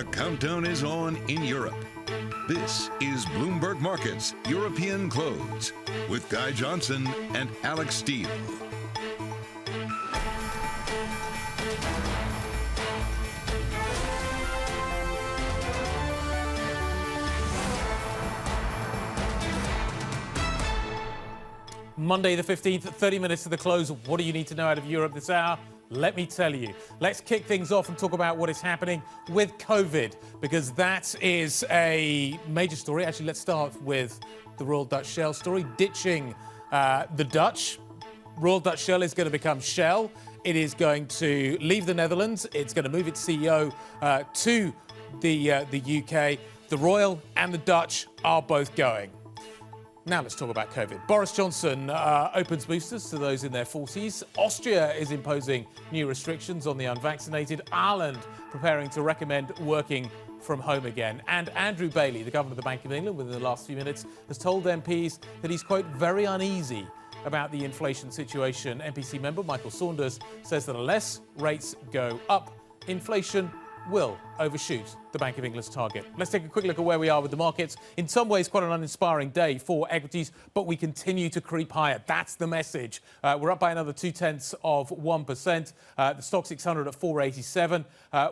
The countdown is on in Europe. This is Bloomberg Markets European Close with Guy Johnson and Alex Steele. Monday the 15th, 30 minutes to the close. What do you need to know out of Europe this hour? Let me tell you. Let's kick things off and talk about what is happening with COVID, because that is a major story. Actually, let's start with the Royal Dutch Shell story. Ditching the Dutch. Royal Dutch Shell is going to become Shell. It is going to leave the Netherlands. It's going to move its CEO to the UK. The Royal and the Dutch are both going. Now let's talk about COVID. Boris Johnson opens boosters to those in their 40s. Austria is imposing new restrictions on the unvaccinated. Ireland preparing to recommend working from home again. And Andrew Bailey, the governor of the Bank of England, within the last few minutes, has told MPs that he's, quote, very uneasy about the inflation situation. NPC member Michael Saunders says that unless rates go up, inflation will overshoot the Bank of England's target. Let's take a quick look at where we are with the markets. In some ways, quite an uninspiring day for equities, but we continue to creep higher. That's the message. We're up by another 0.2%. The stock 600 at 487.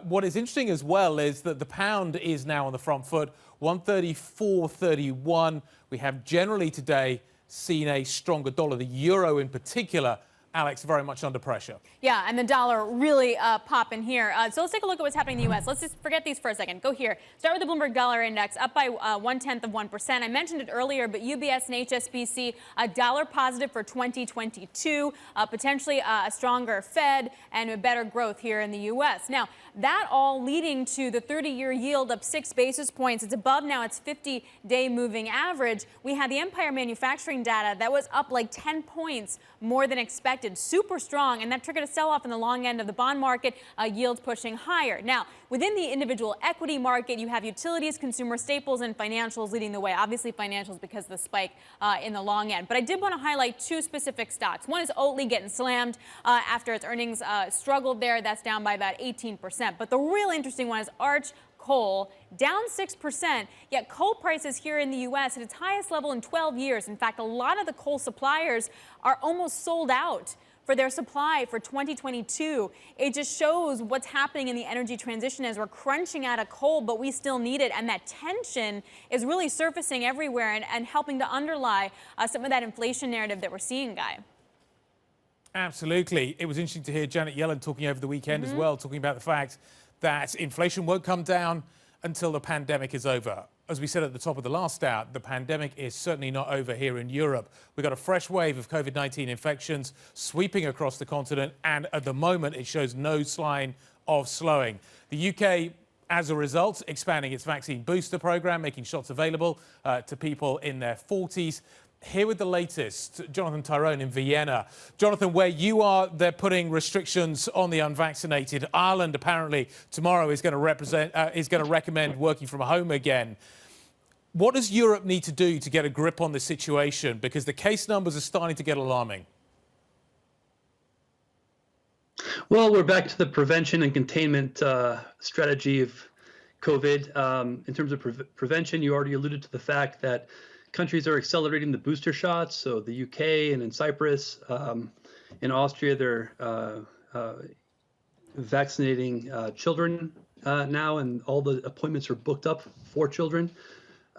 What is interesting as well is that the pound is now on the front foot, 134.31. We have generally today seen a stronger dollar. The euro in particular, Alex, very much under pressure. Yeah, and the dollar really popping here. So let's take a look at what's happening in the U.S. Let's just forget these for a second. Go here. Start with the Bloomberg Dollar Index, up by 0.1%. I mentioned it earlier, but UBS and HSBC, a dollar positive for 2022, potentially a stronger Fed and a better growth here in the U.S. Now, that all leading to the 30-year yield up 6 basis points. It's above now its 50-day moving average. We had the Empire manufacturing data that was up like 10 points more than expected. Super strong, and that triggered a sell-off in the long end of the bond market, yields pushing higher. Now, within the individual equity market, you have utilities, consumer staples, and financials leading the way. Obviously, financials because of the spike in the long end. But I did want to highlight two specific stocks. One is Oatly getting slammed after its earnings struggled there. That's down by about 18%. But the real interesting one is Arch Coal, down 6%, yet coal prices here in the U.S. at its highest level in 12 years. In fact, a lot of the coal suppliers are almost sold out for their supply for 2022. It just shows what's happening in the energy transition as we're crunching out of coal, but we still need it. And that tension is really surfacing everywhere and helping to underlie some of that inflation narrative that we're seeing, Guy. Absolutely. It was interesting to hear Janet Yellen talking over the weekend as well, talking about the fact that inflation won't come down until the pandemic is over. As we said at the top of the last hour, the pandemic is certainly not over here in Europe. We've got a fresh wave of COVID-19 infections sweeping across the continent, and at the moment it shows no sign of slowing. The UK, as a result, expanding its vaccine booster program, making shots available to people in their 40s. Here with the latest, Jonathan Tyrone in Vienna. Jonathan, where you are, they're putting restrictions on the unvaccinated. Ireland apparently tomorrow is going to recommend working from home again. What does Europe need to do to get a grip on the situation? Because the case numbers are starting to get alarming. Well, we're back to the prevention and containment strategy of COVID. In terms of prevention, you already alluded to the fact that countries are accelerating the booster shots. So the UK and in Cyprus, in Austria, they're vaccinating children now, and all the appointments are booked up for children.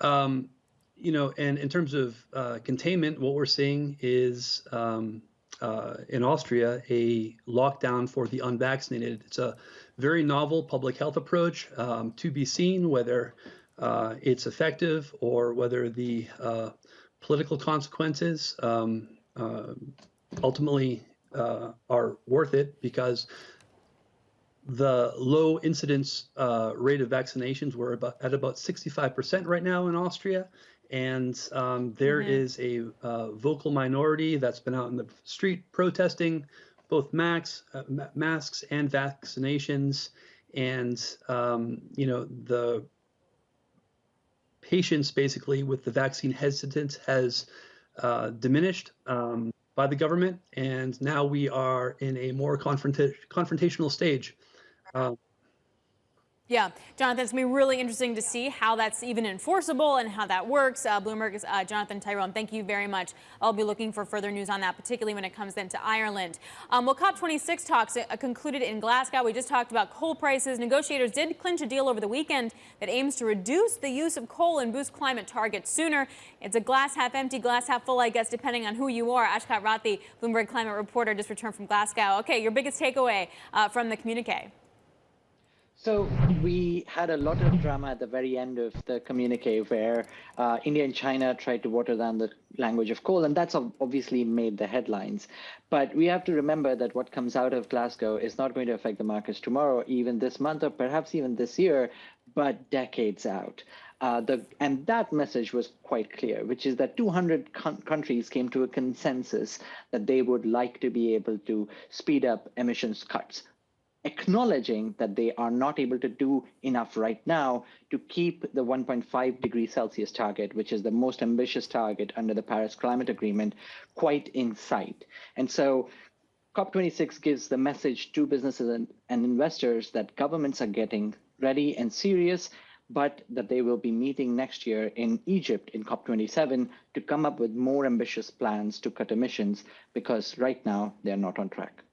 And in terms of containment, what we're seeing is in Austria a lockdown for the unvaccinated. It's a very novel public health approach, to be seen whether it's effective or whether the political consequences ultimately are worth it, because the low incidence rate of vaccinations were at about 65% right now in Austria. And there is a vocal minority that's been out in the street protesting both masks and vaccinations. And, the patience basically with the vaccine hesitance has diminished by the government. And now we are in a more confrontational stage. Yeah, Jonathan, it's going to be really interesting to see how that's even enforceable and how that works. Bloomberg's Jonathan Tyrone, thank you very much. I'll be looking for further news on that, particularly when it comes then to Ireland. Well, COP26 talks concluded in Glasgow. We just talked about coal prices. Negotiators did clinch a deal over the weekend that aims to reduce the use of coal and boost climate targets sooner. It's a glass half empty, glass half full, I guess, depending on who you are. Ashkat Rathi, Bloomberg climate reporter, just returned from Glasgow. Okay, your biggest takeaway from the communique? So we had a lot of drama at the very end of the communique where India and China tried to water down the language of coal, and that's obviously made the headlines. But we have to remember that what comes out of Glasgow is not going to affect the markets tomorrow, even this month, or perhaps even this year, but decades out. And that message was quite clear, which is that 200 countries came to a consensus that they would like to be able to speed up emissions cuts, acknowledging that they are not able to do enough right now to keep the 1.5 degrees Celsius target, which is the most ambitious target under the Paris Climate Agreement, quite in sight. And so COP26 gives the message to businesses and investors that governments are getting ready and serious, but that they will be meeting next year in Egypt in COP27 to come up with more ambitious plans to cut emissions, because right now they're not on track.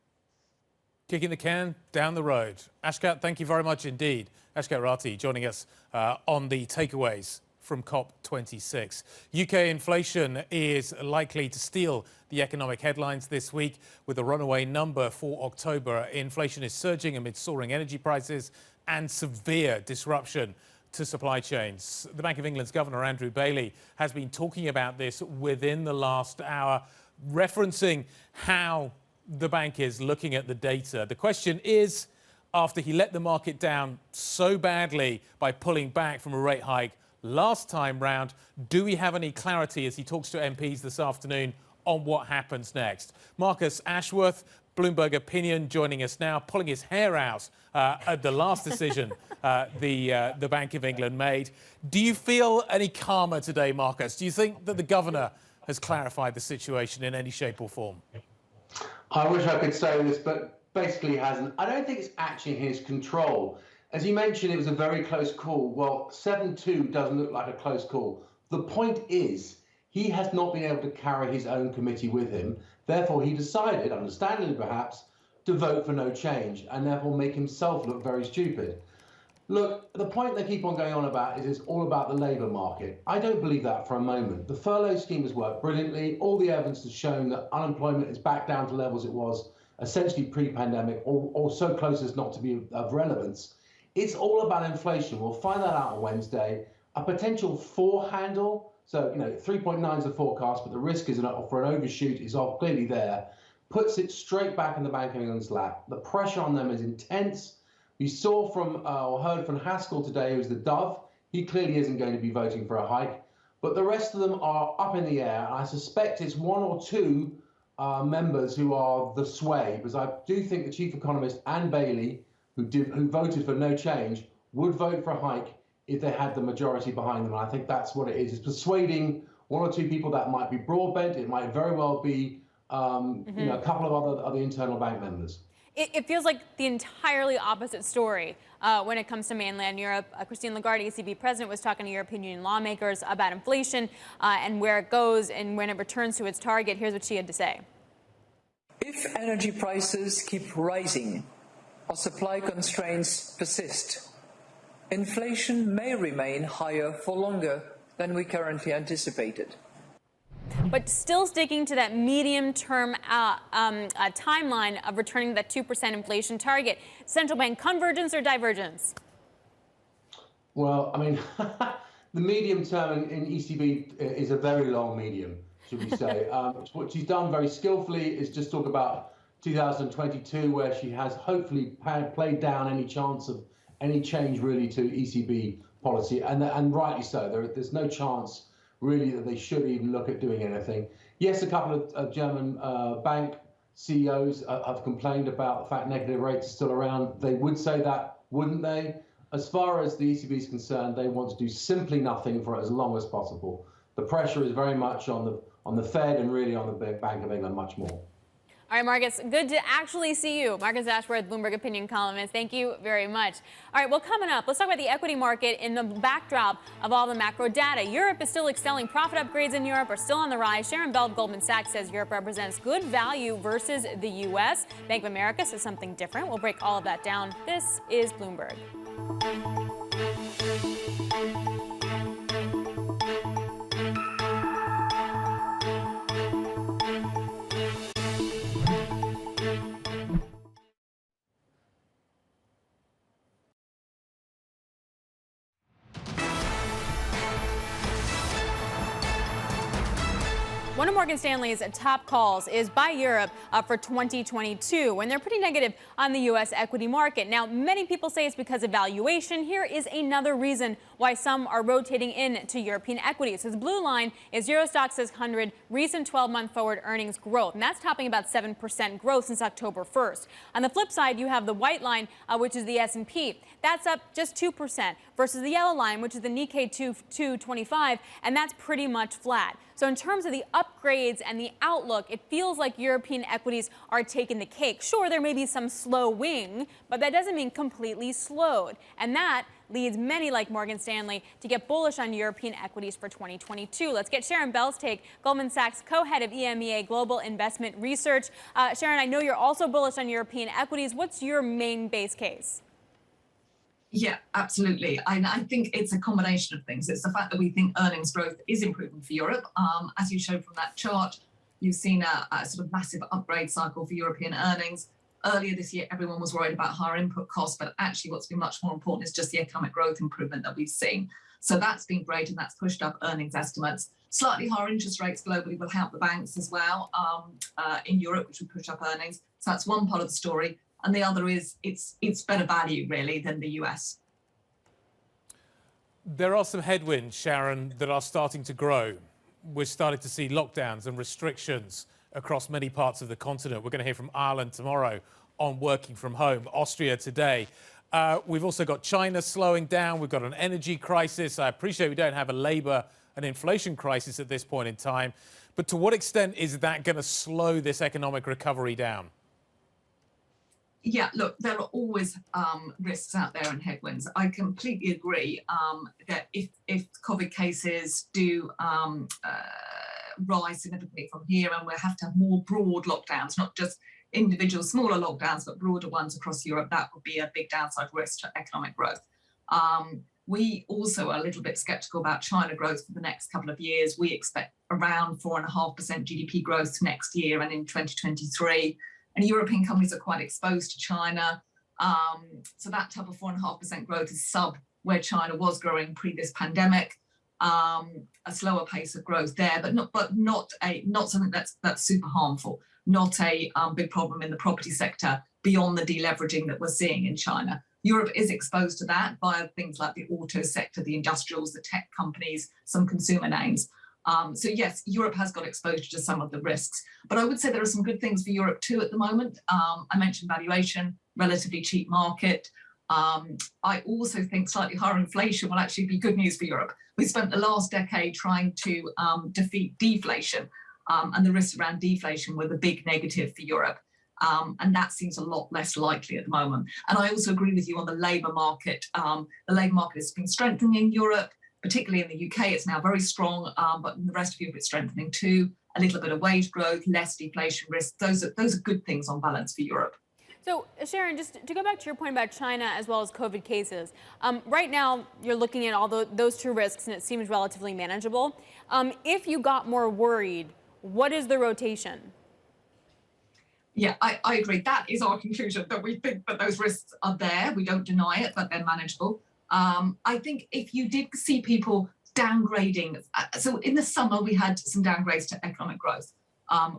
Kicking the can down the road. Ashkat, thank you very much indeed. Ashkat Rathi joining us on the takeaways from COP26. UK inflation is likely to steal the economic headlines this week with a runaway number for October. Inflation is surging amid soaring energy prices and severe disruption to supply chains. The Bank of England's Governor Andrew Bailey has been talking about this within the last hour, referencing how the bank is looking at the data. The question is, after he let the market down so badly by pulling back from a rate hike last time round, do we have any clarity as he talks to MPs this afternoon on what happens next? Marcus Ashworth, Bloomberg Opinion, joining us now, pulling his hair out at the last decision the Bank of England made. Do you feel any calmer today, Marcus? Do you think that the governor has clarified the situation in any shape or form? I wish I could say this, but basically he hasn't. I don't think it's actually in his control. As you mentioned, it was a very close call. Well, 7-2 doesn't look like a close call. The point is, he has not been able to carry his own committee with him. Therefore, he decided, understandably perhaps, to vote for no change and therefore make himself look very stupid. Look, the point they keep on going on about is it's all about the labour market. I don't believe that for a moment. The furlough scheme has worked brilliantly. All the evidence has shown that unemployment is back down to levels it was essentially pre-pandemic, or so close as not to be of relevance. It's all about inflation. We'll find that out on Wednesday. A potential 4 handle, so 3.9 is the forecast, but the risk is for an overshoot is clearly there, puts it straight back in the Bank of England's lap. The pressure on them is intense. We saw from, or heard from Haskell today, who's the dove. He clearly isn't going to be voting for a hike, but the rest of them are up in the air. I suspect it's 1 or 2 members who are the sway, because I do think the chief economist and Bailey, who voted for no change, would vote for a hike if they had the majority behind them. And I think that's what it is. It's persuading 1 or 2 people. That might be Broadbent. It might very well be a couple of other internal bank members. It feels like the entirely opposite story when it comes to mainland Europe. Christine Lagarde, ECB president, was talking to European Union lawmakers about inflation and where it goes and when it returns to its target. Here's what she had to say. If energy prices keep rising or supply constraints persist, inflation may remain higher for longer than we currently anticipated. But still sticking to that medium-term timeline of returning to that 2% inflation target. Central bank convergence or divergence? Well, I mean, the medium term in ECB is a very long medium, should we say. What she's done very skillfully is just talk about 2022, where she has hopefully played down any chance of any change really to ECB policy, and rightly so. There's no chance really that they should even look at doing anything. Yes, a couple of German bank CEOs have complained about the fact negative rates are still around. They would say that, wouldn't they? As far as the ECB is concerned, they want to do simply nothing for as long as possible. The pressure is very much on the Fed and really on the Bank of England much more. All right, Marcus, good to actually see you. Marcus Ashworth, Bloomberg opinion columnist. Thank you very much. All right, well, coming up, let's talk about the equity market in the backdrop of all the macro data. Europe is still excelling. Profit upgrades in Europe are still on the rise. Sharon Bell of Goldman Sachs says Europe represents good value versus the U.S. Bank of America says something different. We'll break all of that down. This is Bloomberg. One of Morgan Stanley's top calls is buy Europe for 2022, and they're pretty negative on the U.S. equity market. Now, many people say it's because of valuation. Here is another reason why some are rotating into European equities. So the blue line is Euro Stoxx 600 recent 12-month forward earnings growth, and that's topping about 7% growth since October 1st. On the flip side, you have the white line, which is the S&P. That's up just 2% versus the yellow line, which is the Nikkei 225, and that's pretty much flat. So in terms of the upgrades and the outlook, it feels like European equities are taking the cake. Sure, there may be some slow wing, but that doesn't mean completely slowed. And that leads many like Morgan Stanley to get bullish on European equities for 2022. Let's get Sharon Bell's take, Goldman Sachs co-head of EMEA Global Investment Research. Sharon, I know you're also bullish on European equities. What's your main base case? Yeah, absolutely. I think it's a combination of things. It's the fact that we think earnings growth is improving for Europe. As you showed from that chart, you've seen a sort of massive upgrade cycle for European earnings. Earlier this year, everyone was worried about higher input costs, but actually what's been much more important is just the economic growth improvement that we've seen. So that's been great, and that's pushed up earnings estimates. Slightly higher interest rates globally will help the banks as well in Europe, which will push up earnings. So that's one part of the story. And the other is it's better value, really, than the US. There are some headwinds, Sharon, that are starting to grow. We're starting to see lockdowns and restrictions across many parts of the continent. We're going to hear from Ireland tomorrow on working from home, Austria today. We've also got China slowing down. We've got an energy crisis. I appreciate we don't have a labour and inflation crisis at this point in time. But to what extent is that going to slow this economic recovery down? Yeah, look, there are always risks out there and headwinds. I completely agree that if COVID cases do rise significantly from here, and we'll have to have more broad lockdowns, not just individual smaller lockdowns, but broader ones across Europe, that would be a big downside risk to economic growth. We also are a little bit sceptical about China growth for the next couple of years. We expect around 4.5% GDP growth next year and in 2023. And European companies are quite exposed to China. So that type of 4.5% growth is sub where China was growing pre this pandemic. A slower pace of growth there, but not something that's super harmful. Not a big problem in the property sector beyond the deleveraging that we're seeing in China. Europe is exposed to that via things like the auto sector, the industrials, the tech companies, some consumer names. So yes, Europe has got exposure to some of the risks, but I would say there are some good things for Europe too at the moment. I mentioned valuation, relatively cheap market. I also think slightly higher inflation will actually be good news for Europe. We spent the last decade trying to defeat deflation, and the risks around deflation were the big negative for Europe. And that seems a lot less likely at the moment. And I also agree with you on the labour market. The labour market has been strengthening in Europe. Particularly in the UK, it's now very strong, but in the rest of Europe, it's strengthening too. A little bit of wage growth, less deflation risk. Those are good things on balance for Europe. So, Sharon, just to go back to your point about China as well as COVID cases, right now you're looking at all those two risks, and it seems relatively manageable. If you got more worried, what is the rotation? Yeah, I agree. That is our conclusion, that we think that those risks are there. We don't deny it, but they're manageable. I think if you did see people downgrading, so in the summer we had some downgrades to economic growth.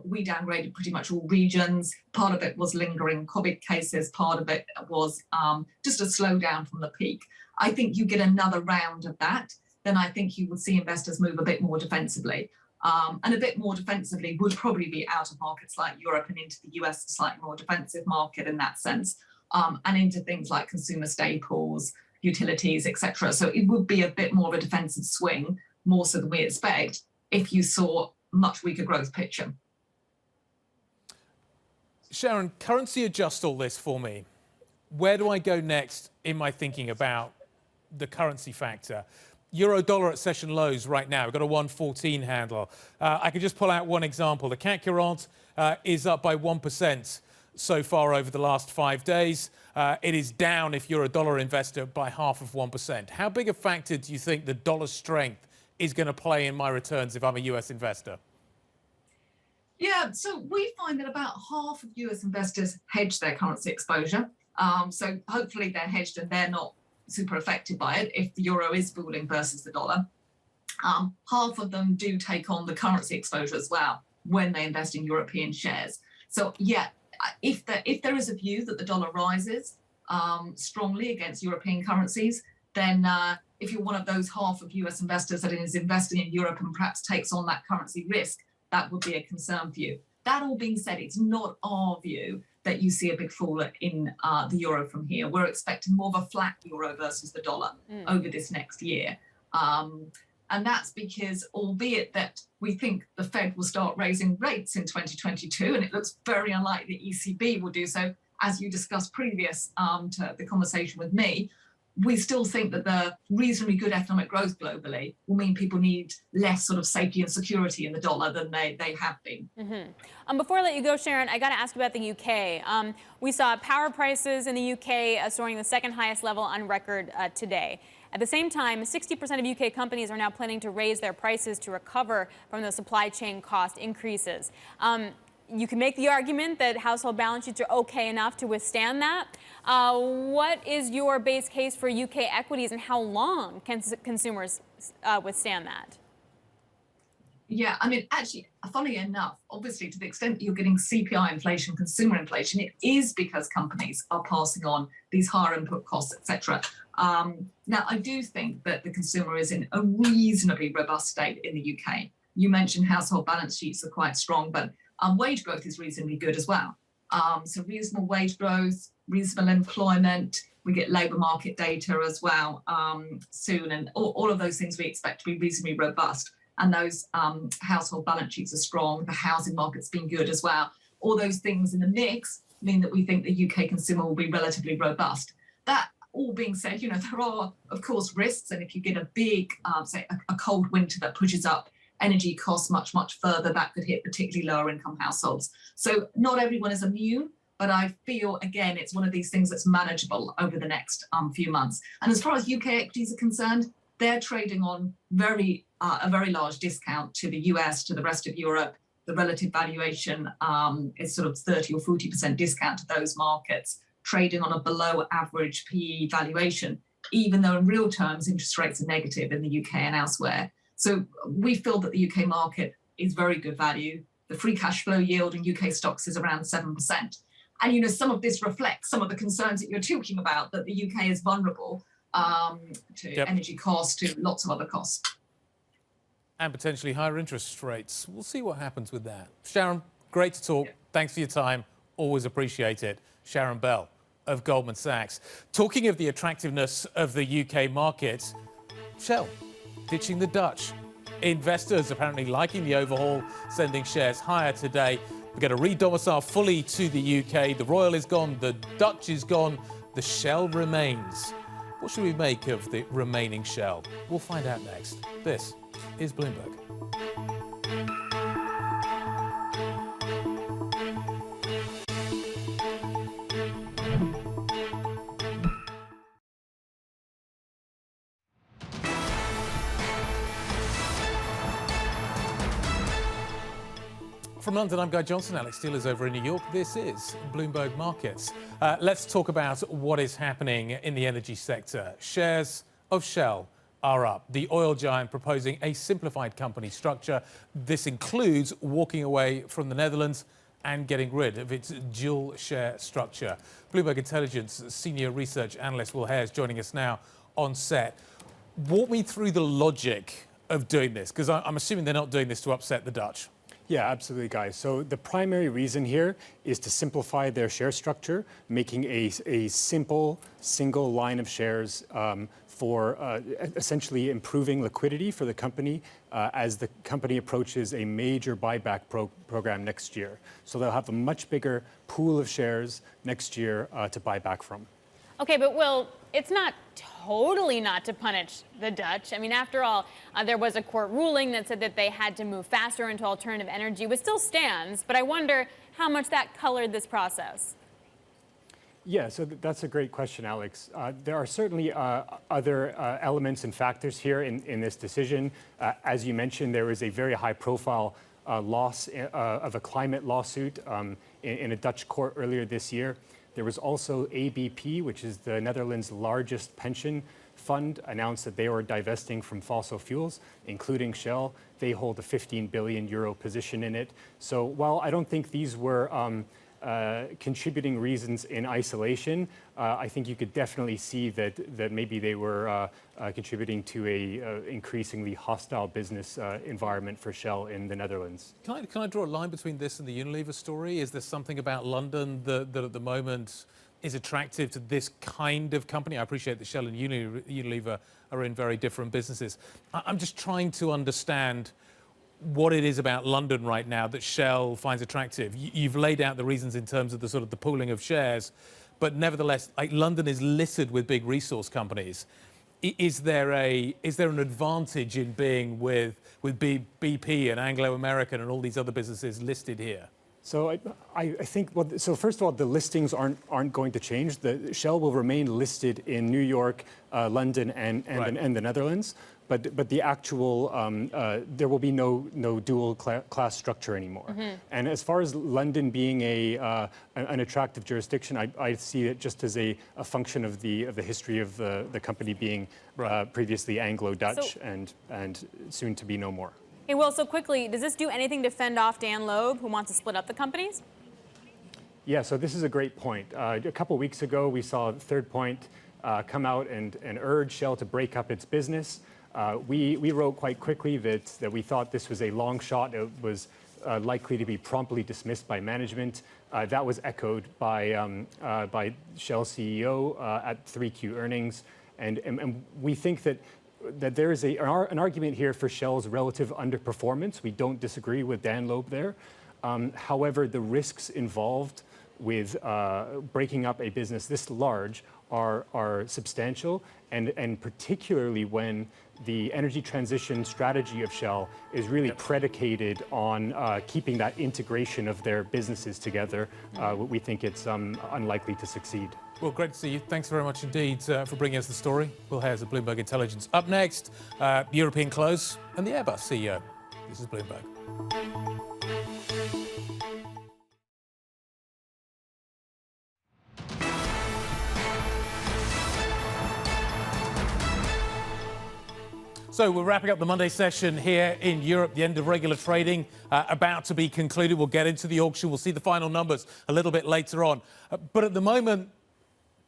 We downgraded pretty much all regions. Part of it was lingering COVID cases. Part of it was just a slowdown from the peak. I think you get another round of that, then I think you would see investors move a bit more defensively. And a bit more defensively would probably be out of markets like Europe and into the US, a slightly more defensive market in that sense, and into things like consumer staples, utilities, etc. So it would be a bit more of a defensive swing, more so than we expect, if you saw much weaker growth picture. Sharon, currency adjust all this for me. Where do I go next in my thinking about the currency factor? Euro dollar at session lows right now. We've got a 114 handle. I could just pull out one example. The CAC Quarante is up by 1% so far over the last 5 days. It is down, if you're a dollar investor, by 0.5%. How big a factor do you think the dollar strength is going to play in my returns if I'm a US investor? Yeah, so we find that about half of US investors hedge their currency exposure. So hopefully they're hedged and they're not super affected by it if the euro is falling versus the dollar. Half of them do take on the currency exposure as well when they invest in European shares. So yeah, if there is a view that the dollar rises strongly against European currencies, then if you're one of those half of US investors that is investing in Europe and perhaps takes on that currency risk, that would be a concern for you. That all being said, it's not our view that you see a big fall in the euro from here. We're expecting more of a flat euro versus the dollar over this next year. And that's because, albeit that we think the Fed will start raising rates in 2022, and it looks very unlikely the ECB will do so, as you discussed previous to the conversation with me, we still think that the reasonably good economic growth globally will mean people need less sort of safety and security in the dollar than they have been. Before I let you go, Sharon, I got to ask about the UK. We saw power prices in the UK soaring the second highest level on record today. At the same time, 60% of UK companies are now planning to raise their prices to recover from the supply chain cost increases. You can make the argument that household balance sheets are okay enough to withstand that. What is your base case for UK equities, and how long can consumers withstand that? Yeah, I mean, actually, funny enough, obviously, to the extent that you're getting CPI inflation, consumer inflation, it is because companies are passing on these higher input costs, etc. Now, I do think that the consumer is in a reasonably robust state in the UK. You mentioned household balance sheets are quite strong, but wage growth is reasonably good as well. So reasonable wage growth, reasonable employment. We get labour market data as well soon, and all of those things we expect to be reasonably robust. And those household balance sheets are strong. The housing market's been good as well. All those things in the mix mean that we think the UK consumer will be relatively robust. That all being said, you know, there are, of course, risks. And if you get a big, say, a cold winter that pushes up energy costs much, much further, that could hit particularly lower income households. So not everyone is immune, but I feel, again, it's one of these things that's manageable over the next few months. And as far as UK equities are concerned, they're trading on a very large discount to the US, to the rest of Europe. The relative valuation is sort of 30 or 40% discount to those markets, trading on a below average PE valuation, even though in real terms, interest rates are negative in the UK and elsewhere. So we feel that the UK market is very good value. The free cash flow yield in UK stocks is around 7%. And, you know, some of this reflects some of the concerns that you're talking about, that the UK is vulnerable to energy costs, to lots of other costs. And potentially higher interest rates. We'll see what happens with that. Sharon, great to talk. Thanks for your time. Always appreciate it. Sharon Bell of Goldman Sachs. Talking of the attractiveness of the UK market, Shell ditching the Dutch. Investors apparently liking the overhaul, sending shares higher today. We're going to re-domicile fully to the UK. The Royal is gone, the Dutch is gone, the Shell remains. What should we make of the remaining Shell? We'll find out next. This is Bloomberg. From London, I'm Guy Johnson. Alex Steele is over in New York. This is Bloomberg Markets. Let's talk about what is happening in the energy sector. Shares of Shell are up. The oil giant proposing a simplified company structure. This includes walking away from the Netherlands and getting rid of its dual share structure. Bloomberg Intelligence senior research analyst Will Hare is joining us now on set. Walk me through the logic of doing this, because I'm assuming they're not doing this to upset the Dutch. Yeah, absolutely, guys. So the primary reason here is to simplify their share structure, making a simple single line of shares for essentially improving liquidity for the company as the company approaches a major buyback program next year. So they'll have a much bigger pool of shares next year to buy back from. Okay, but Will, it's not totally not to punish the Dutch. I mean, after all, there was a court ruling that said that they had to move faster into alternative energy, which still stands. But I wonder how much that colored this process. Yeah, so that's a great question, Alex. There are certainly other elements and factors here in this decision. As you mentioned, there was a very high-profile loss of a climate lawsuit in a Dutch court earlier this year. There was also ABP, which is the Netherlands' largest pension fund, announced that they were divesting from fossil fuels, including Shell. They hold a 15 billion euro position in it. So while I don't think these were contributing reasons in isolation, I think you could definitely see that maybe they were contributing to a increasingly hostile business environment for Shell in the Netherlands. Can I draw a line between this and the Unilever story? Is there something about London that at the moment is attractive to this kind of company? I appreciate that Shell and Unilever are in very different businesses. I'm just trying to understand what it is about London right now that Shell finds attractive. You've laid out the reasons in terms of the sort of the pooling of shares, but nevertheless, like, London is littered with big resource companies. Is there an advantage in being with BP and Anglo American and all these other businesses listed here? So I think, well, so first of all, the listings aren't going to change. The Shell will remain listed in New York, London, and the Netherlands. But the actual, there will be no dual class structure anymore. Mm-hmm. And as far as London being an attractive jurisdiction, I see it just as a function of the history of the company being previously Anglo-Dutch and soon to be no more. Hey, Will, so quickly, does this do anything to fend off Dan Loeb, who wants to split up the companies? Yeah, so this is a great point. A couple weeks ago, we saw Third Point come out and urge Shell to break up its business. We wrote quite quickly that we thought this was a long shot. It was likely to be promptly dismissed by management. That was echoed by Shell CEO at 3Q earnings. And we think that there is an argument here for Shell's relative underperformance. We don't disagree with Dan Loeb there. However, the risks involved with breaking up a business this large are substantial, and particularly when the energy transition strategy of Shell is really predicated on keeping that integration of their businesses together. We think it's unlikely to succeed. Well, great to see you. Thanks very much indeed for bringing us the story. Will Hayes of Bloomberg Intelligence. Up next, European close and the Airbus CEO. This is Bloomberg. So we're wrapping up the Monday session here in Europe, the end of regular trading about to be concluded. We'll get into the auction. We'll see the final numbers a little bit later on. But at the moment,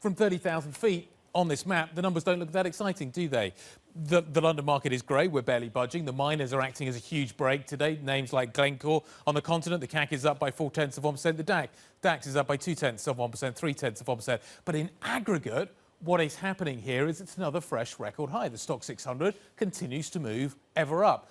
from 30,000 feet on this map, the numbers don't look that exciting, do they? The London market is grey. We're barely budging. The miners are acting as a huge break today. Names like Glencore on the continent. The CAC is up by 0.4%. The DAX is up by 0.2%, 0.3%. But in aggregate, what is happening here is it's another fresh record high. The stock 600 continues to move ever up.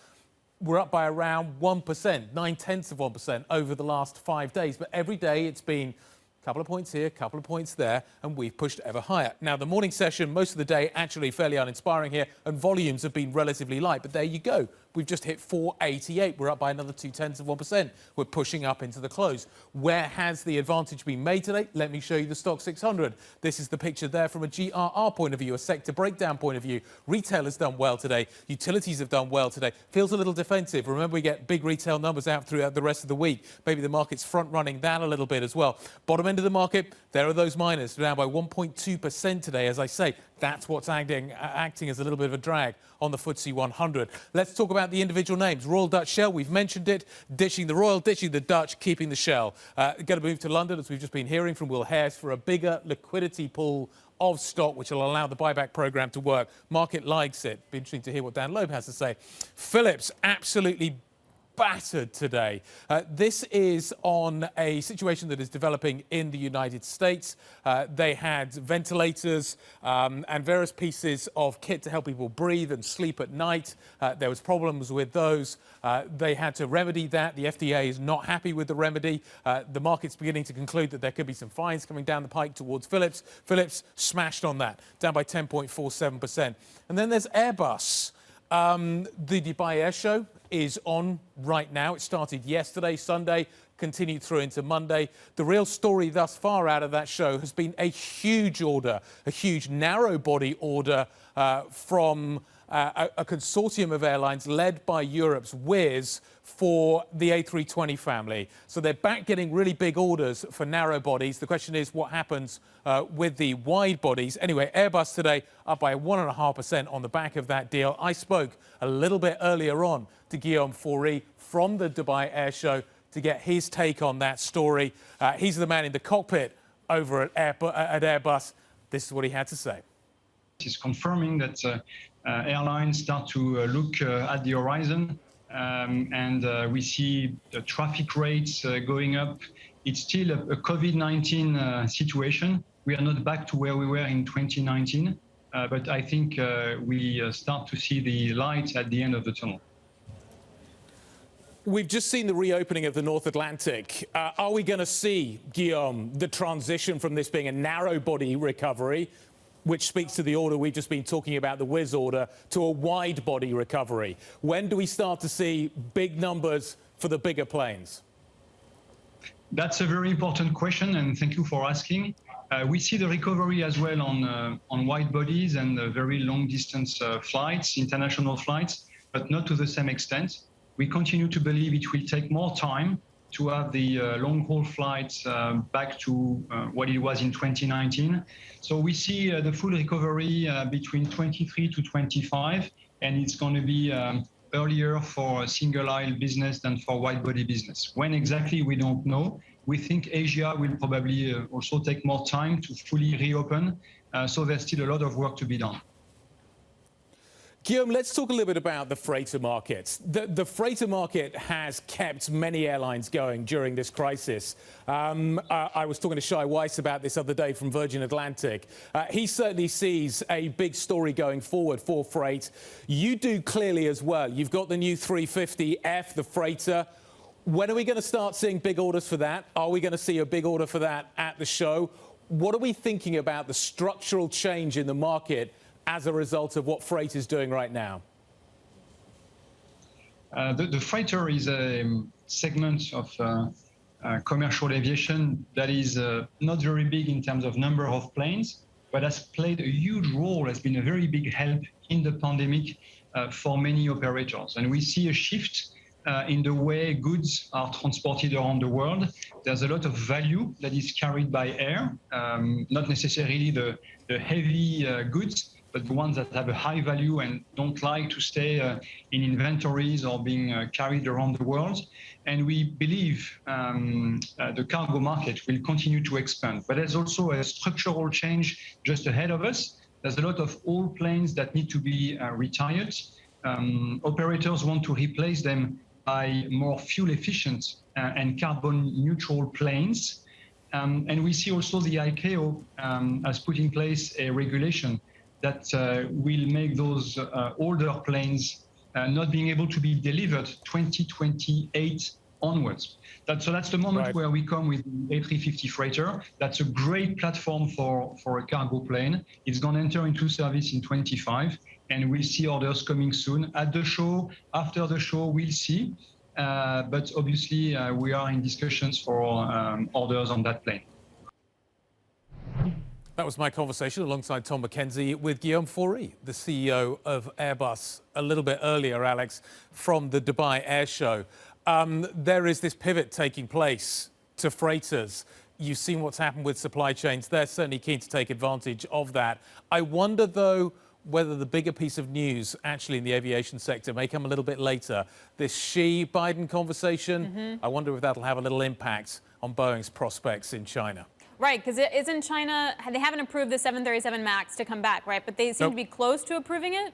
We're up by around 1%, 0.9% over the last 5 days. But every day it's been a couple of points here, a couple of points there, and we've pushed ever higher. Now, the morning session, most of the day, actually fairly uninspiring here, and volumes have been relatively light. But there you go. We've just hit 488. We're up by another 0.2%. We're pushing up into the close. Where has the advantage been made today? Let me show you the stock 600. This is the picture there from a GRR point of view, a sector breakdown point of view. Retail has done well today. Utilities have done well today. Feels a little defensive. Remember, we get big retail numbers out throughout the rest of the week. Maybe the market's front-running that a little bit as well. Bottom end of the market, there are those miners down by 1.2% today. As I say, that's what's acting as a little bit of a drag on the FTSE 100. Let's talk about the individual names. Royal Dutch Shell, we've mentioned it. Ditching the Royal, ditching the Dutch, keeping the Shell. Going to move to London, as we've just been hearing from Will Hayes, for a bigger liquidity pool of stock, which will allow the buyback program to work. Market likes it. Be interesting to hear what Dan Loeb has to say. Phillips, absolutely battered today. This is on a situation that is developing in the United States. They had ventilators and various pieces of kit to help people breathe and sleep at night. There was problems with those. They had to remedy that. The FDA is not happy with the remedy. The market's beginning to conclude that there could be some fines coming down the pike towards Philips. Philips smashed on that, down by 10.47%. And then there's Airbus. The Dubai Air Show is on right now. It started yesterday, Sunday, continued through into Monday. The real story thus far out of that show has been a huge order, a huge narrow-body order from a consortium of airlines led by Europe's Wizz for the A320 family. So they're back getting really big orders for narrow bodies. The question is what happens with the wide bodies. Anyway, Airbus today up by 1.5% on the back of that deal. I spoke a little bit earlier on to Guillaume Faury from the Dubai Air Show to get his take on that story. He's the man in the cockpit over at Airbus. This is what he had to say. It's confirming that airlines start to look at the horizon, and we see the traffic rates going up. It's still a COVID-19 situation. We are not back to where we were in 2019, but I think we start to see the light at the end of the tunnel. We've just seen the reopening of the North Atlantic. Are we going to see, Guillaume, the transition from this being a narrow-body recovery, which speaks to the order we've just been talking about, the Wizz order, to a wide-body recovery? When do we start to see big numbers for the bigger planes? That's a very important question, and thank you for asking. We see the recovery as well on wide bodies and very long-distance flights, international flights, but not to the same extent. We continue to believe it will take more time to have the long-haul flights back to what it was in 2019. So we see the full recovery between 23 to 25, and it's going to be earlier for single-aisle business than for wide-body business. When exactly, we don't know. We think Asia will probably also take more time to fully reopen, so there's still a lot of work to be done. Guillaume, let's talk a little bit about the freighter market. The freighter market has kept many airlines going during this crisis. I was talking to Shai Weiss about this other day from Virgin Atlantic. He certainly sees a big story going forward for freight. You do clearly as well. You've got the new 350F, the freighter. When are we going to start seeing big orders for that? Are we going to see a big order for that at the show? What are we thinking about the structural change in the market as a result of what freight is doing right now? The freighter is a segment of commercial aviation that is not very big in terms of number of planes, but has played a huge role, has been a very big help in the pandemic for many operators. And we see a shift in the way goods are transported around the world. There's a lot of value that is carried by air, not necessarily the heavy goods, but the ones that have a high value and don't like to stay in inventories or being carried around the world. And we believe the cargo market will continue to expand. But there's also a structural change just ahead of us. There's a lot of old planes that need to be retired. Operators want to replace them by more fuel efficient and carbon neutral planes. And we see also the ICAO has put in place a regulation that will make those older planes not being able to be delivered 2028 onwards. So that's the moment where we come with the A350 freighter. That's a great platform for a cargo plane. It's going to enter into service in 25, and we'll see orders coming soon. At the show, after the show, we'll see. But obviously, we are in discussions for orders on that plane. That was my conversation alongside Tom McKenzie with Guillaume Faury, the CEO of Airbus, a little bit earlier, Alex, from the Dubai Air Show. There is this pivot taking place to freighters. You've seen what's happened with supply chains. They're certainly keen to take advantage of that. I wonder, though, whether the bigger piece of news actually in the aviation sector may come a little bit later. This Xi-Biden conversation, I wonder if that'll have a little impact on Boeing's prospects in China. Right, because isn't China, they haven't approved the 737 MAX to come back, right? But they seem to be close to approving it?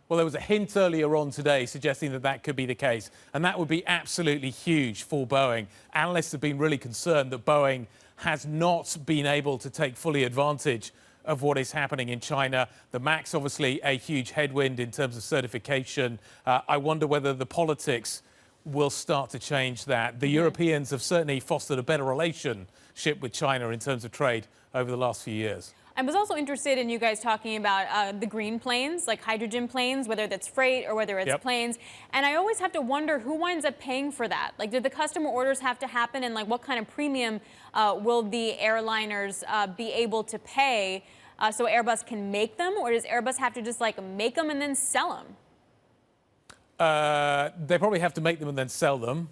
Well, there was a hint earlier on today suggesting that that could be the case, and that would be absolutely huge for Boeing. Analysts have been really concerned that Boeing has not been able to take fully advantage of what is happening in China. The MAX, obviously, a huge headwind in terms of certification. I wonder whether the politics will start to change that. The Europeans have certainly fostered a better relationship with China in terms of trade over the last few years. I was also interested in you guys talking about the green planes, like hydrogen planes, whether that's freight or whether it's planes. And I always have to wonder who winds up paying for that. Like, did the customer orders have to happen, and like what kind of premium will the airliners be able to pay so Airbus can make them, or does Airbus have to just like make them and then sell them? They probably have to make them and then sell them.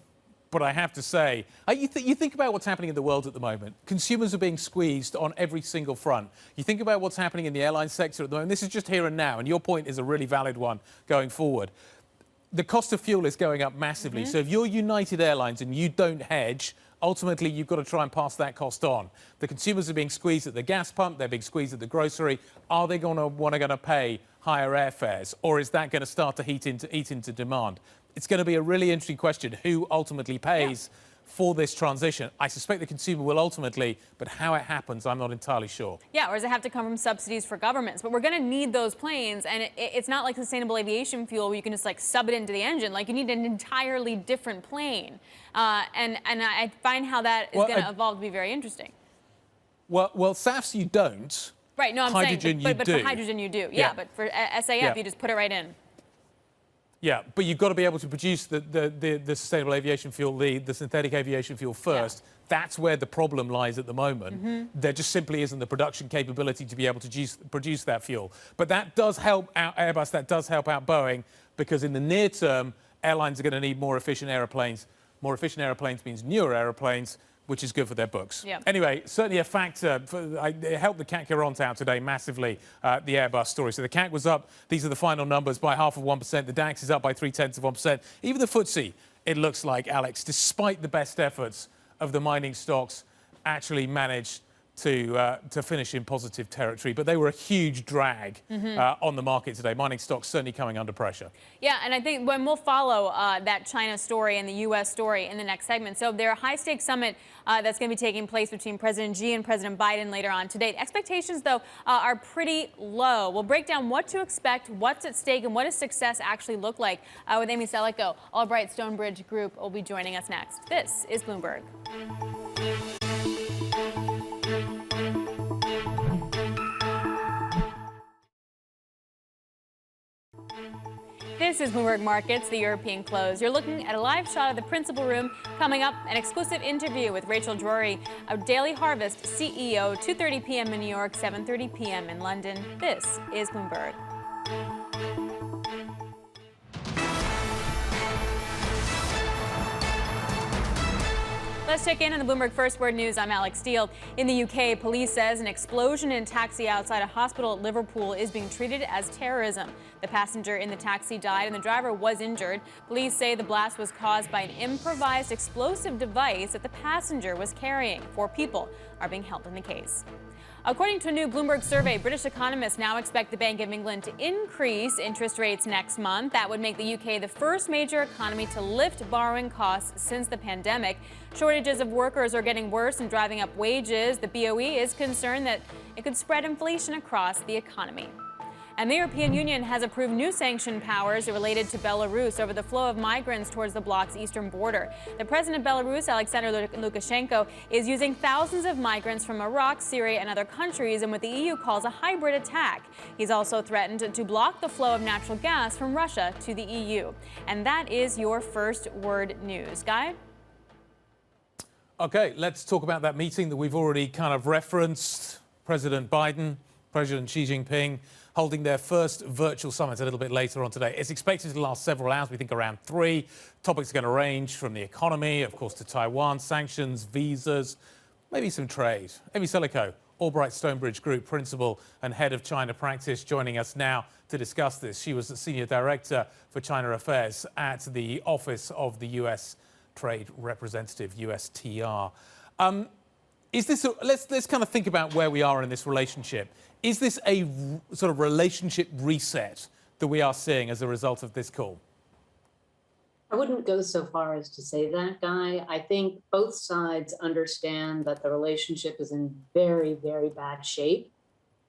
But I have to say, you think about what's happening in the world at the moment. Consumers are being squeezed on every single front. You think about what's happening in the airline sector at the moment. This is just here and now, and your point is a really valid one going forward. The cost of fuel is going up massively. So if you're United Airlines and you don't hedge, ultimately you've got to try and pass that cost on. The consumers are being squeezed at the gas pump. They're being squeezed at the grocery. Are they going to pay higher airfares, or is that going to start to eat into demand? It's going to be a really interesting question, who ultimately pays for this transition. I suspect the consumer will ultimately, but how it happens, I'm not entirely sure. Yeah, or does it have to come from subsidies for governments? But we're going to need those planes, and it's not like sustainable aviation fuel where you can just like sub it into the engine. Like, you need an entirely different plane. And I find how that is going to evolve to be very interesting. Well, SAFs you don't. Right, no, I'm hydrogen saying, but you do. for hydrogen you do. Yeah, but for SAF, you just put it right in. Yeah, but you've got to be able to produce the sustainable aviation fuel, the synthetic aviation fuel first. Yeah. That's where the problem lies at the moment. There just simply isn't the production capability to be able to produce that fuel. But that does help out Airbus, that does help out Boeing, because in the near term, airlines are going to need more efficient aeroplanes. More efficient aeroplanes means newer aeroplanes, which is good for their books. Yeah. Anyway, certainly a factor. It helped the CAC Courant out today massively, the Airbus story. So the CAC was up, these are the final numbers, by 0.5%. The DAX is up by 0.3%. Even the FTSE, it looks like, Alex, despite the best efforts of the mining stocks, actually managed to finish in positive territory. But they were a huge drag on the market today. Mining stocks certainly coming under pressure. Yeah, and I think when we'll follow that China story and the U.S. story in the next segment. So there are a high-stakes summit that's going to be taking place between President Xi and President Biden later on today. Expectations, though, are pretty low. We'll break down what to expect, what's at stake, and what does success actually look like with Amy Selico. Albright Stonebridge Group will be joining us next. This is Bloomberg. This is Bloomberg Markets, the European close. You're looking at a live shot of the principal room. Coming up, an exclusive interview with Rachel Drury of Daily Harvest CEO, 2:30 p.m. in New York, 7:30 p.m. in London. This is Bloomberg. Let's check in on the Bloomberg First Word News. I'm Alex Steele. In the UK, police says an explosion in a taxi outside a hospital at Liverpool is being treated as terrorism. The passenger in the taxi died and the driver was injured. Police say the blast was caused by an improvised explosive device that the passenger was carrying. 4 people are being held in the case. According to a new Bloomberg survey, British economists now expect the Bank of England to increase interest rates next month. That would make the UK the first major economy to lift borrowing costs since the pandemic. Shortages of workers are getting worse and driving up wages. The BOE is concerned that it could spread inflation across the economy. And the European Union has approved new sanction powers related to Belarus over the flow of migrants towards the bloc's eastern border. The president of Belarus, Alexander Lukashenko, is using thousands of migrants from Iraq, Syria, and other countries in what the EU calls a hybrid attack. He's also threatened to block the flow of natural gas from Russia to the EU. And that is your First Word News. Guy? Okay, let's talk about that meeting that we've already kind of referenced. President Biden, President Xi Jinping holding their first virtual summit a little bit later on today. It's expected to last several hours, we think around 3. Topics are going to range from the economy, of course, to Taiwan, sanctions, visas, maybe some trade. Amy Selico, Albright Stonebridge Group Principal and Head of China Practice, joining us now to discuss this. She was the Senior Director for China Affairs at the Office of the U.S. Trade Representative, USTR. Let's kind of think about where we are in this relationship. Is this a sort of relationship reset that we are seeing as a result of this call? I wouldn't go so far as to say that, Guy. I think both sides understand that the relationship is in very, very bad shape.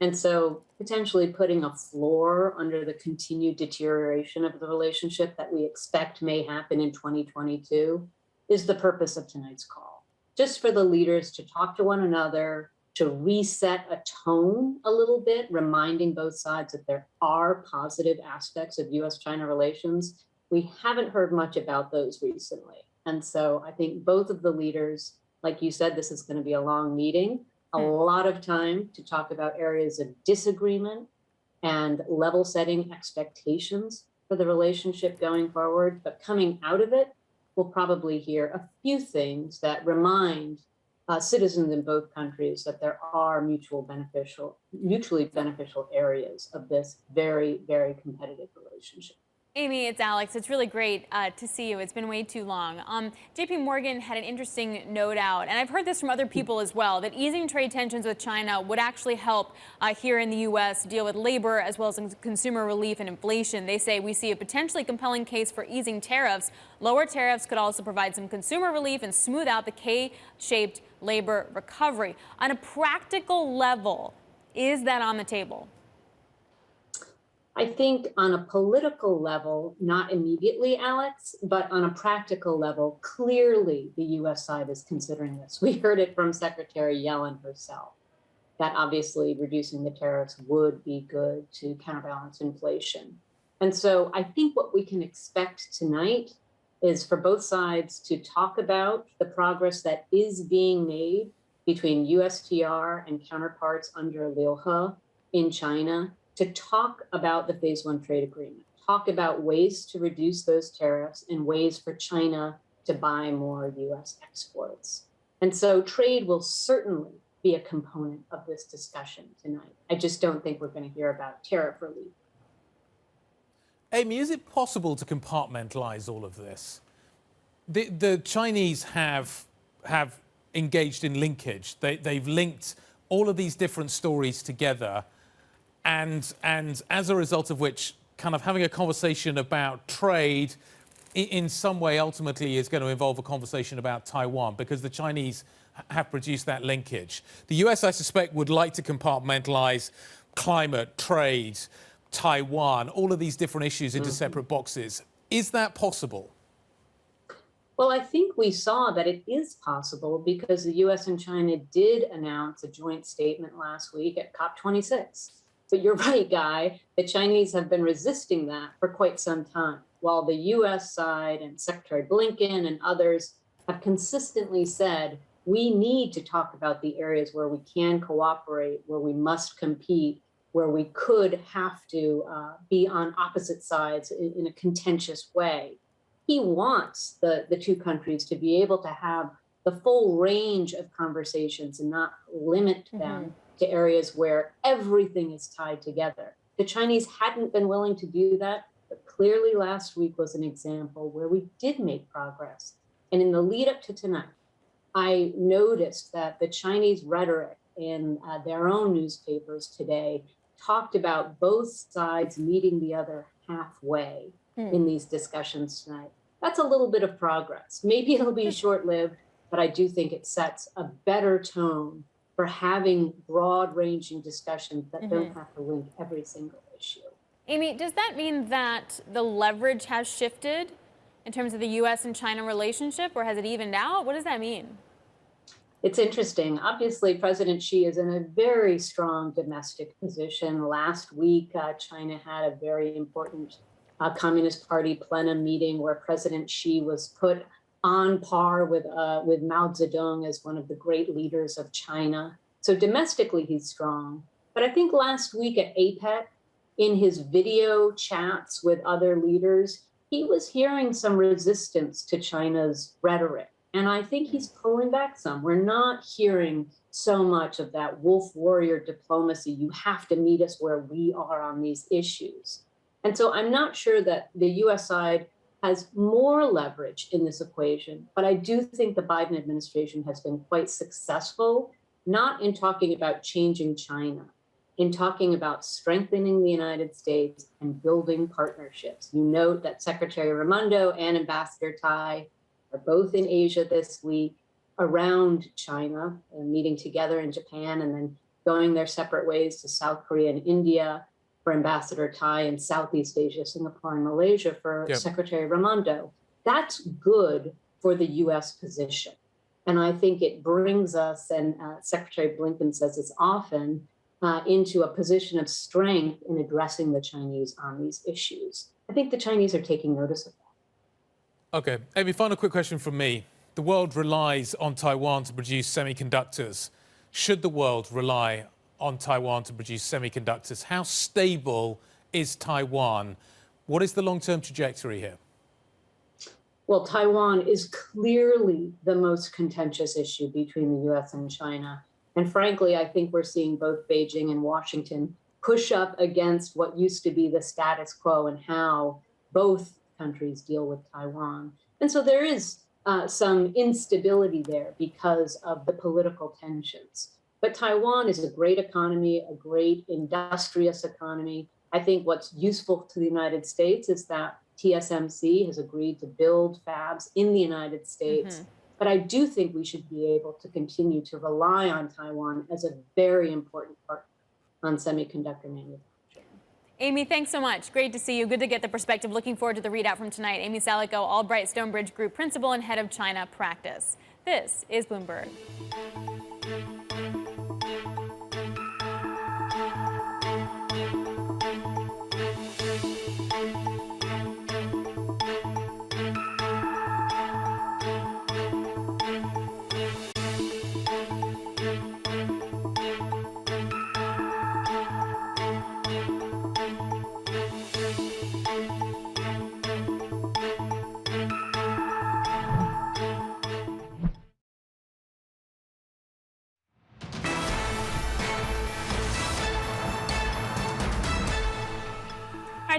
And so potentially putting a floor under the continued deterioration of the relationship that we expect may happen in 2022 is the purpose of tonight's call. Just for the leaders to talk to one another, to reset a tone a little bit, reminding both sides that there are positive aspects of U.S. China relations. We haven't heard much about those recently. And so I think both of the leaders, like you said, this is going to be a long meeting, a lot of time to talk about areas of disagreement and level setting expectations for the relationship going forward. But coming out of it, we'll probably hear a few things that remind citizens in both countries that there are mutually beneficial areas of this very, very competitive relationship. Amy, it's Alex. It's really great to see you. It's been way too long. JP Morgan had an interesting note out, and I've heard this from other people as well, that easing trade tensions with China would actually help here in the U.S. deal with labor as well as consumer relief and inflation. They say we see a potentially compelling case for easing tariffs. Lower tariffs could also provide some consumer relief and smooth out the K-shaped labor recovery. On a practical level, is that on the table? I think on a political level, not immediately, Alex, but on a practical level, clearly the U.S. side is considering this. We heard it from Secretary Yellen herself, that obviously reducing the tariffs would be good to counterbalance inflation. And so I think what we can expect tonight is for both sides to talk about the progress that is being made between USTR and counterparts under Liu He in China, to talk about the Phase 1 trade agreement, talk about ways to reduce those tariffs and ways for China to buy more U.S. exports. And so trade will certainly be a component of this discussion tonight. I just don't think we're going to hear about tariff relief. Amy, is it possible to compartmentalize all of this? The Chinese have engaged in linkage. They've linked all of these different stories together. And as a result of which, kind of having a conversation about trade in some way ultimately is going to involve a conversation about Taiwan, because the Chinese have produced that linkage. The US, I suspect, would like to compartmentalize climate, trade, Taiwan, all of these different issues into separate boxes. Is that possible? Well, I think we saw that it is possible because the US and China did announce a joint statement last week at COP26. But you're right, Guy, the Chinese have been resisting that for quite some time, while the US side and Secretary Blinken and others have consistently said, we need to talk about the areas where we can cooperate, where we must compete, where we could have to be on opposite sides in a contentious way. He wants the two countries to be able to have the full range of conversations and not limit them to areas where everything is tied together. The Chinese hadn't been willing to do that, but clearly last week was an example where we did make progress. And in the lead up to tonight, I noticed that the Chinese rhetoric in their own newspapers today talked about both sides meeting the other halfway in these discussions tonight. That's a little bit of progress. Maybe it'll be short-lived, but I do think it sets a better tone for having broad-ranging discussions that don't have to link every single issue. Amy, does that mean that the leverage has shifted in terms of the U.S. and China relationship, or has it evened out? What does that mean? It's interesting. Obviously, President Xi is in a very strong domestic position. Last week, China had a very important Communist Party plenum meeting where President Xi was put on par with Mao Zedong as one of the great leaders of China. So domestically, he's strong. But I think last week at APEC, in his video chats with other leaders, he was hearing some resistance to China's rhetoric. And I think he's pulling back some. We're not hearing so much of that wolf warrior diplomacy. You have to meet us where we are on these issues. And so I'm not sure that the US side has more leverage in this equation, but I do think the Biden administration has been quite successful, not in talking about changing China, in talking about strengthening the United States and building partnerships. You note that Secretary Raimondo and Ambassador Tai are both in Asia this week around China, meeting together in Japan and then going their separate ways to South Korea and India for Ambassador Tai, and Southeast Asia, Singapore and Malaysia for Secretary Raimondo. That's good for the U.S. position. And I think it brings us, and Secretary Blinken says this often, into a position of strength in addressing the Chinese on these issues. I think the Chinese are taking notice of that. Okay, Amy, final quick question from me. The world relies on Taiwan to produce semiconductors. Should the world rely on Taiwan to produce semiconductors? How stable is Taiwan? What is the long-term trajectory here? Well, Taiwan is clearly the most contentious issue between the U.S. and China. And frankly, I think we're seeing both Beijing and Washington push up against what used to be the status quo and how both countries deal with Taiwan. And so there is some instability there because of the political tensions. But Taiwan is a great economy, a great industrious economy. I think what's useful to the United States is that TSMC has agreed to build fabs in the United States. But I do think we should be able to continue to rely on Taiwan as a very important partner on semiconductor manufacturing. Amy, thanks so much. Great to see you. Good to get the perspective. Looking forward to the readout from tonight. Amy Salico, Albright Stonebridge Group Principal and Head of China Practice. This is Bloomberg.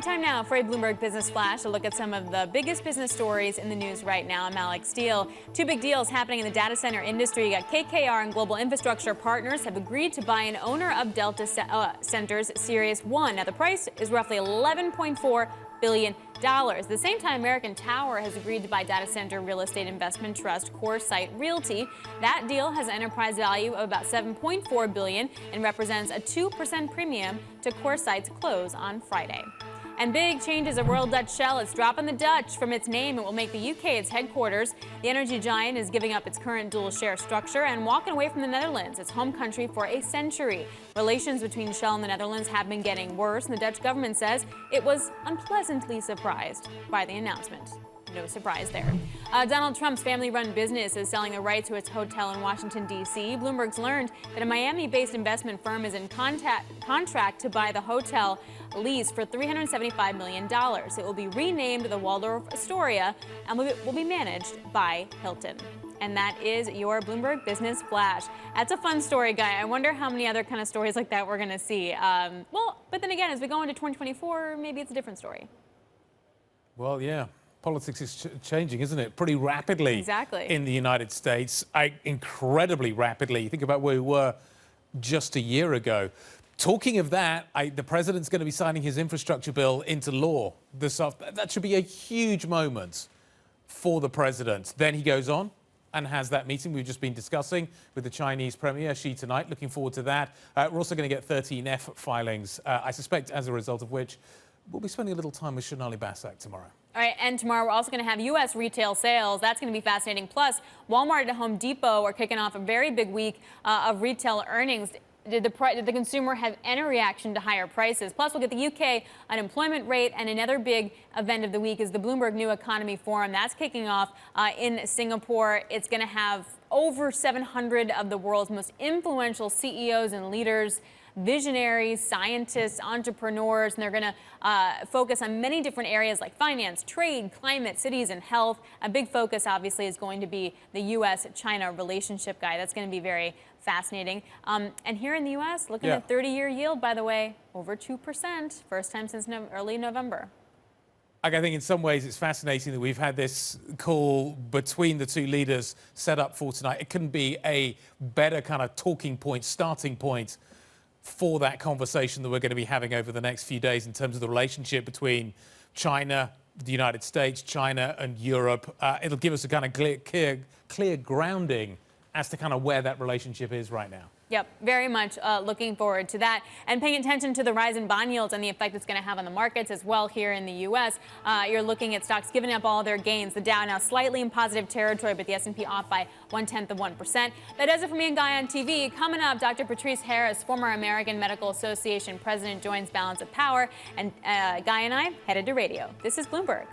Time now for a Bloomberg Business Flash, a look at some of the biggest business stories in the news right now. I'm Alex Steele. Two big deals happening in the data center industry. You got KKR and Global Infrastructure Partners have agreed to buy an owner of Delta Centers Series 1. Now, the price is roughly $11.4 billion. At the same time, American Tower has agreed to buy data center real estate investment trust CoreSite Realty. That deal has an enterprise value of about $7.4 billion and represents a 2% premium to CoreSite's close on Friday. And big changes at Royal Dutch Shell. It's dropping the Dutch from its name. It will make the UK its headquarters. The energy giant is giving up its current dual share structure and walking away from the Netherlands, its home country for a century. Relations between Shell and the Netherlands have been getting worse, and the Dutch government says it was unpleasantly surprised by the announcement. No surprise there. Donald Trump's family-run business is selling the rights to its hotel in Washington, D.C. Bloomberg's learned that a Miami-based investment firm is in contract to buy the hotel lease for $375 million. It will be renamed the Waldorf Astoria and will be managed by Hilton. And that is your Bloomberg Business Flash. That's a fun story, Guy. I wonder how many other kind of stories like that we're going to see. But then again, as we go into 2024, maybe it's a different story. Well, yeah. Politics is changing, isn't it? Pretty rapidly in the United States, incredibly rapidly. Think about where we were just a year ago. Talking of that, the president's going to be signing his infrastructure bill into law this afternoon. That should be a huge moment for the president. Then he goes on and has that meeting we've just been discussing with the Chinese Premier Xi tonight. Looking forward to that. We're also going to get 13F filings, I suspect as a result of which we'll be spending a little time with Sonali Basak tomorrow. All right, and tomorrow we're also going to have U.S. retail sales. That's going to be fascinating. Plus, Walmart and Home Depot are kicking off a very big week of retail earnings. Did the consumer have any reaction to higher prices? Plus, we'll get the UK unemployment rate, and another big event of the week is the Bloomberg New Economy Forum. That's kicking off in Singapore. It's going to have over 700 of the world's most influential CEOs and leaders, visionaries, scientists, entrepreneurs, and they're going to focus on many different areas like finance, trade, climate, cities, and health. A big focus, obviously, is going to be the U.S. China relationship, Guy. That's going to be very fascinating. And here in the U.S., looking at 30-year yield, by the way, over 2%, first time since early November. I think in some ways it's fascinating that we've had this call between the two leaders set up for tonight. It couldn't be a better kind of talking point, starting point for that conversation that we're going to be having over the next few days in terms of the relationship between China, the United States, China, and Europe. It'll give us a kind of clear grounding as to kind of where that relationship is right now. Yep, very much looking forward to that. And paying attention to the rise in bond yields and the effect it's going to have on the markets as well here in the U.S. You're looking at stocks giving up all their gains. The Dow now slightly in positive territory, but the S&P off by 0.1%. That does it for me and Guy on TV. Coming up, Dr. Patrice Harris, former American Medical Association president, joins Balance of Power. And Guy and I headed to radio. This is Bloomberg.